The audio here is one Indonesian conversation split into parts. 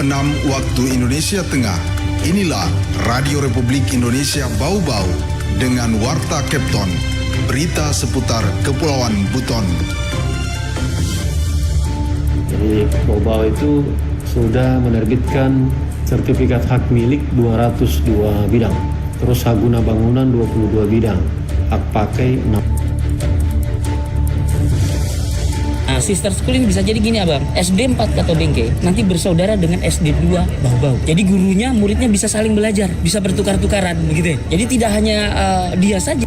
waktu Indonesia Tengah. Inilah Radio Republik Indonesia Bau-Bau dengan Warta Kepton, berita seputar Kepulauan Buton. Jadi Bau-Bau itu sudah menerbitkan sertifikat hak milik 202 bidang, terus hak guna bangunan 22 bidang, hak pakai 6. Nah, sister school ini bisa jadi gini abang, SD 4 Kato Bengke nanti bersaudara dengan SD 2 Bau-Bau. Jadi gurunya, muridnya bisa saling belajar, bisa bertukar-tukaran begitu ya. Jadi tidak hanya dia saja.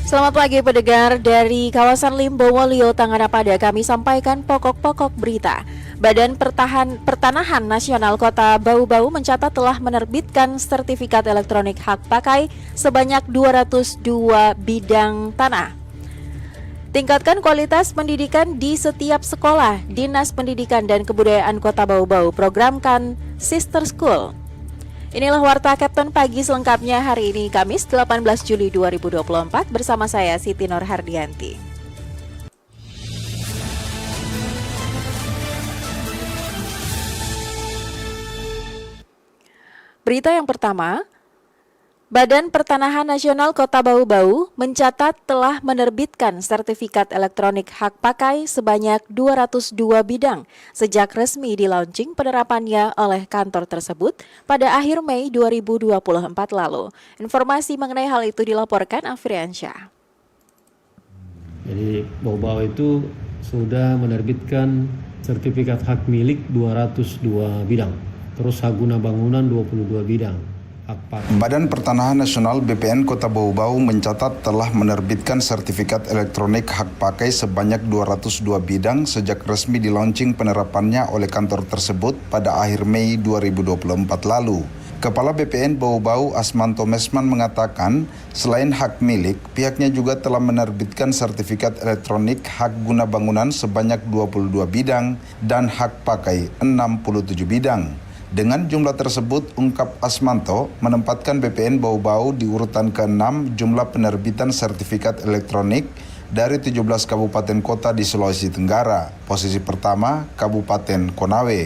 Selamat pagi pendengar, dari kawasan Limbowolio, Tanganapade kami sampaikan pokok-pokok berita. Badan Pertanahan Nasional Kota Bau-Bau mencatat telah menerbitkan sertifikat elektronik hak pakai sebanyak 202 bidang tanah. Tingkatkan kualitas pendidikan di setiap sekolah. Dinas Pendidikan dan Kebudayaan Kota Bau-Bau programkan Sister School. Inilah Warta Kapten pagi selengkapnya hari ini Kamis 18 Juli 2024 bersama saya Siti Nur Hardianti. Berita yang pertama, Badan Pertanahan Nasional Kota Bau-Bau mencatat telah menerbitkan sertifikat elektronik hak pakai sebanyak 202 bidang sejak resmi di-launching penerapannya oleh kantor tersebut pada akhir Mei 2024 lalu. Informasi mengenai hal itu dilaporkan Afriansyah. Jadi Bau-Bau itu sudah menerbitkan sertifikat hak milik 202 bidang, terus hak guna bangunan 22 bidang. Badan Pertanahan Nasional BPN Kota Bau-Bau mencatat telah menerbitkan sertifikat elektronik hak pakai sebanyak 202 bidang sejak resmi di-launching penerapannya oleh kantor tersebut pada akhir Mei 2024 lalu. Kepala BPN Bau-Bau Asmanto Mesman mengatakan, selain hak milik, pihaknya juga telah menerbitkan sertifikat elektronik hak guna bangunan sebanyak 22 bidang dan hak pakai 67 bidang. Dengan jumlah tersebut, ungkap Asmanto, menempatkan BPN Bau-Bau di urutan ke-6 jumlah penerbitan sertifikat elektronik dari 17 kabupaten kota di Sulawesi Tenggara. Posisi pertama, Kabupaten Konawe.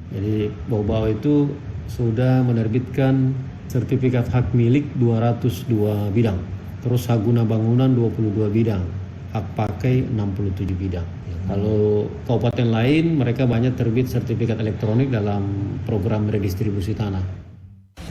Jadi Bau-Bau itu sudah menerbitkan sertifikat hak milik 202 bidang, terus hak guna bangunan 22 bidang, hak pakai 67 bidang. Kalau kabupaten lain, mereka banyak terbit sertifikat elektronik dalam program redistribusi tanah.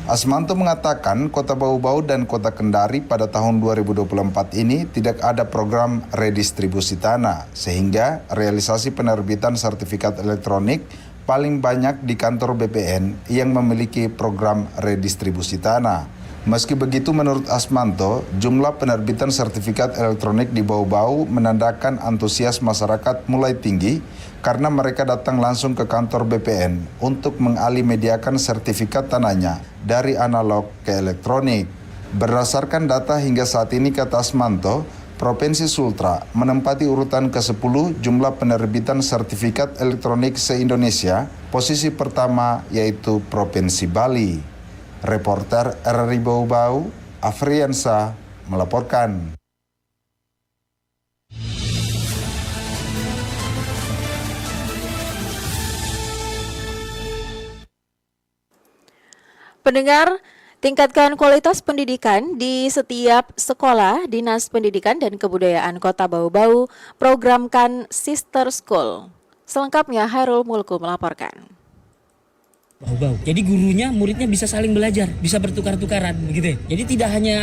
Asmanto mengatakan Kota Bau-Bau dan Kota Kendari pada tahun 2024 ini tidak ada program redistribusi tanah, sehingga realisasi penerbitan sertifikat elektronik paling banyak di kantor BPN yang memiliki program redistribusi tanah. Meski begitu, menurut Asmanto, jumlah penerbitan sertifikat elektronik di Bau-Bau menandakan antusias masyarakat mulai tinggi karena mereka datang langsung ke kantor BPN untuk mengalimediakan sertifikat tanahnya dari analog ke elektronik. Berdasarkan data hingga saat ini, kata Asmanto, Provinsi Sultra menempati urutan ke-10 jumlah penerbitan sertifikat elektronik se-Indonesia, posisi pertama yaitu Provinsi Bali. Reporter RRI Bau-Bau, Afriansa, melaporkan. Pendengar, tingkatkan kualitas pendidikan di setiap sekolah. Dinas Pendidikan dan Kebudayaan Kota Bau-Bau programkan Sister School. Selengkapnya Hairul Mulku melaporkan. Bau-Bau. Jadi gurunya, muridnya bisa saling belajar, bisa bertukar-tukaran begitu ya. Jadi tidak hanya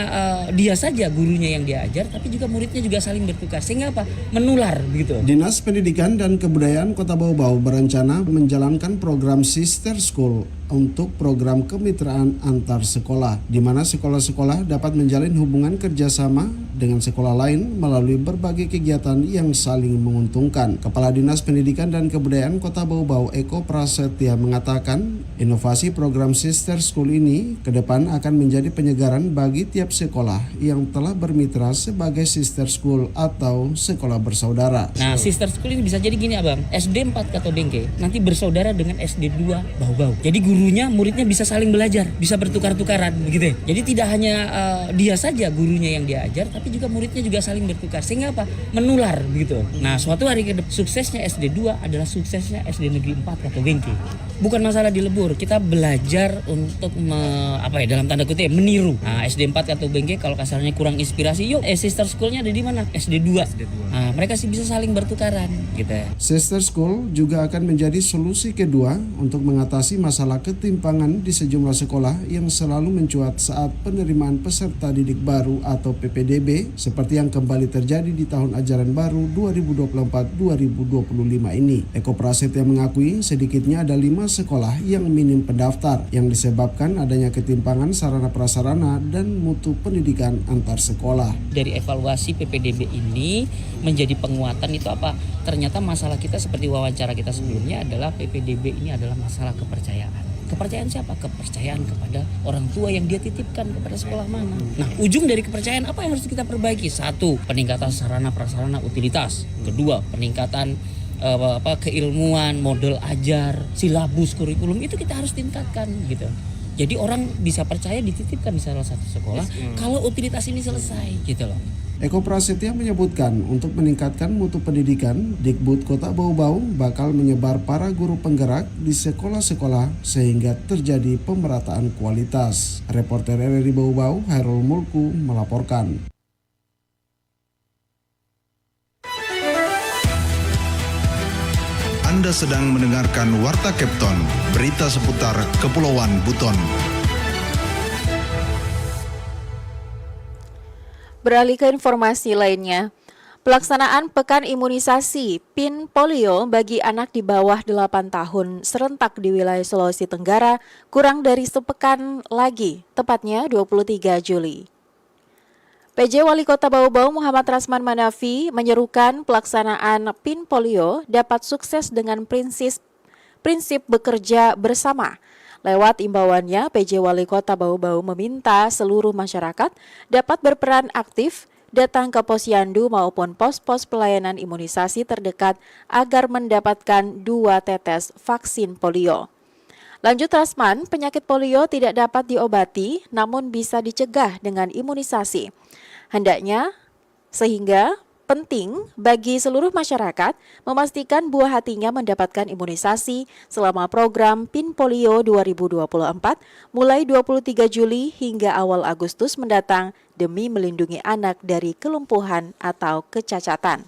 dia saja gurunya yang diajar, tapi juga muridnya juga saling bertukar. Sehingga apa? Menular begitu. Dinas Pendidikan dan Kebudayaan Kota Bau-Bau berencana menjalankan program Sister School untuk program kemitraan antar sekolah, di mana sekolah-sekolah dapat menjalin hubungan kerjasama dengan sekolah lain melalui berbagai kegiatan yang saling menguntungkan. Kepala Dinas Pendidikan dan Kebudayaan Kota Bau-Bau Eko Prasetya mengatakan, inovasi program Sister School ini ke depan akan menjadi penyegaran bagi tiap sekolah yang telah bermitra sebagai Sister School atau sekolah bersaudara. Nah, Sister School ini bisa jadi gini abang, SD 4 Kato Bengke nanti bersaudara dengan SD 2 Bau-Bau. Jadi gurunya, muridnya bisa saling belajar, bisa bertukar-tukaran begitu ya. Jadi tidak hanya dia saja gurunya yang diajar, tapi tapi juga muridnya juga saling bertukar. Sehingga apa? Menular begitu. Nah, suatu hari ke depan suksesnya SD 2 adalah suksesnya SD Negeri 4 Kato Bengke. Bukan masalah dilebur, kita belajar untuk dalam tanda kutip meniru. Nah, SD 4 Kato Bengke kalau kasarnya kurang inspirasi, yuk sister schoolnya ada di mana? SD 2. Nah, mereka sih bisa saling bertukaran gitu. Sister School juga akan menjadi solusi kedua untuk mengatasi masalah ketimpangan di sejumlah sekolah yang selalu mencuat saat penerimaan peserta didik baru atau PPDB seperti yang kembali terjadi di tahun ajaran baru 2024-2025 ini. Eko Prasetya mengakui sedikitnya ada 5 sekolah yang minim pendaftar yang disebabkan adanya ketimpangan sarana prasarana dan mutu pendidikan antar sekolah. Dari evaluasi PPDB ini menjadi penguatan itu apa? Ternyata masalah kita seperti wawancara kita sebelumnya adalah PPDB ini adalah masalah kepercayaan. Kepercayaan siapa? Kepercayaan kepada orang tua yang dia titipkan kepada sekolah mana. Nah, ujung dari kepercayaan apa yang harus kita perbaiki? 1, peningkatan sarana prasarana utilitas. 2, peningkatan keilmuan, model ajar, silabus, kurikulum itu kita harus tingkatkan gitu. Jadi orang bisa percaya dititipkan di salah satu sekolah kalau utilitas ini selesai gitu loh. Eko Prasetya menyebutkan untuk meningkatkan mutu pendidikan, Dikbud Kota Bau-Bau bakal menyebar para guru penggerak di sekolah-sekolah sehingga terjadi pemerataan kualitas. Reporter RRI Bau-Bau, Hairul Mulku melaporkan. Anda sedang mendengarkan Warta Kepton, berita seputar Kepulauan Buton. Beralih ke informasi lainnya, pelaksanaan Pekan Imunisasi PIN Polio bagi anak di bawah 8 tahun serentak di wilayah Sulawesi Tenggara kurang dari sepekan lagi, tepatnya 23 Juli. PJ Wali Kota Bau-Bau Muhammad Rasman Manafi menyerukan pelaksanaan PIN Polio dapat sukses dengan prinsip bekerja bersama. Lewat imbauannya, PJ Wali Kota Bau-Bau meminta seluruh masyarakat dapat berperan aktif datang ke posyandu maupun pos-pos pelayanan imunisasi terdekat agar mendapatkan 2 tetes vaksin polio. Lanjut Rasman, penyakit polio tidak dapat diobati namun bisa dicegah dengan imunisasi. Hendaknya sehingga penting bagi seluruh masyarakat memastikan buah hatinya mendapatkan imunisasi selama program PIN Polio 2024 mulai 23 Juli hingga awal Agustus mendatang demi melindungi anak dari kelumpuhan atau kecacatan.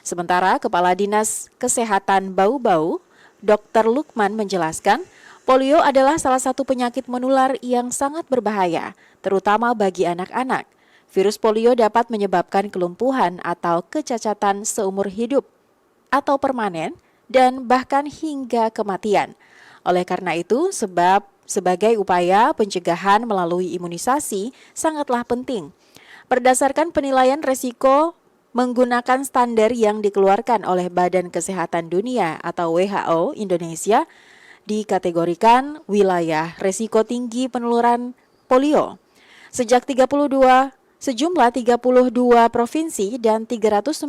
Sementara Kepala Dinas Kesehatan Bau-Bau, Dr. Lukman menjelaskan, polio adalah salah satu penyakit menular yang sangat berbahaya, terutama bagi anak-anak. Virus polio dapat menyebabkan kelumpuhan atau kecacatan seumur hidup atau permanen dan bahkan hingga kematian. Oleh karena itu, sebagai upaya pencegahan melalui imunisasi sangatlah penting. Berdasarkan penilaian resiko menggunakan standar yang dikeluarkan oleh Badan Kesehatan Dunia atau WHO, Indonesia dikategorikan wilayah resiko tinggi penularan polio. Sejumlah 32 provinsi dan 399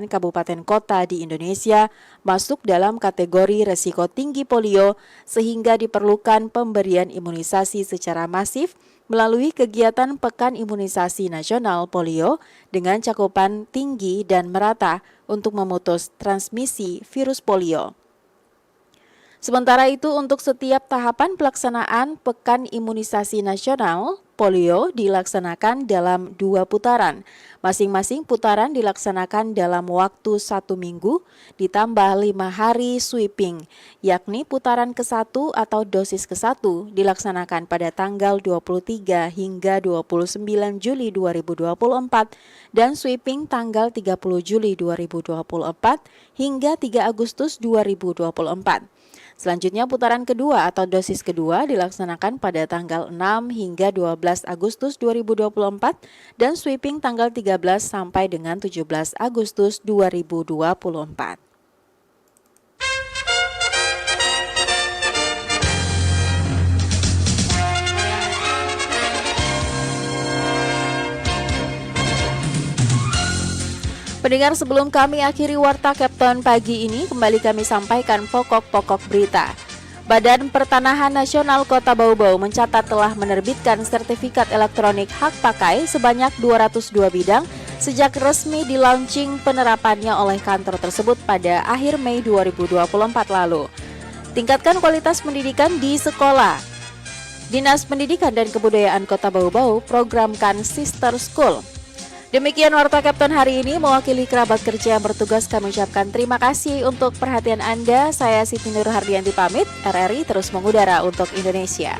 kabupaten kota di Indonesia masuk dalam kategori resiko tinggi polio sehingga diperlukan pemberian imunisasi secara masif melalui kegiatan Pekan Imunisasi Nasional Polio dengan cakupan tinggi dan merata untuk memutus transmisi virus polio. Sementara itu, untuk setiap tahapan pelaksanaan Pekan Imunisasi Nasional Polio dilaksanakan dalam 2 putaran. Masing-masing putaran dilaksanakan dalam waktu 1 minggu ditambah 5 hari sweeping, yakni putaran ke-1 atau dosis ke-1 dilaksanakan pada tanggal 23 hingga 29 Juli 2024 dan sweeping tanggal 30 Juli 2024 hingga 3 Agustus 2024. Selanjutnya putaran kedua atau dosis kedua dilaksanakan pada tanggal 6 hingga 12 Agustus 2024 dan sweeping tanggal 13 sampai dengan 17 Agustus 2024. Pendengar, sebelum kami akhiri Warta Kepton pagi ini, kembali kami sampaikan pokok-pokok berita. Badan Pertanahan Nasional Kota Bau-Bau mencatat telah menerbitkan sertifikat elektronik hak pakai sebanyak 202 bidang sejak resmi di-launching penerapannya oleh kantor tersebut pada akhir Mei 2024 lalu. Tingkatkan kualitas pendidikan di sekolah. Dinas Pendidikan dan Kebudayaan Kota Bau-Bau programkan Sister School. Demikian Warta Kapten hari ini, mewakili kerabat kerja yang bertugas kami ucapkan terima kasih untuk perhatian Anda. Saya Siti Nur Hardianti pamit, RRI terus mengudara untuk Indonesia.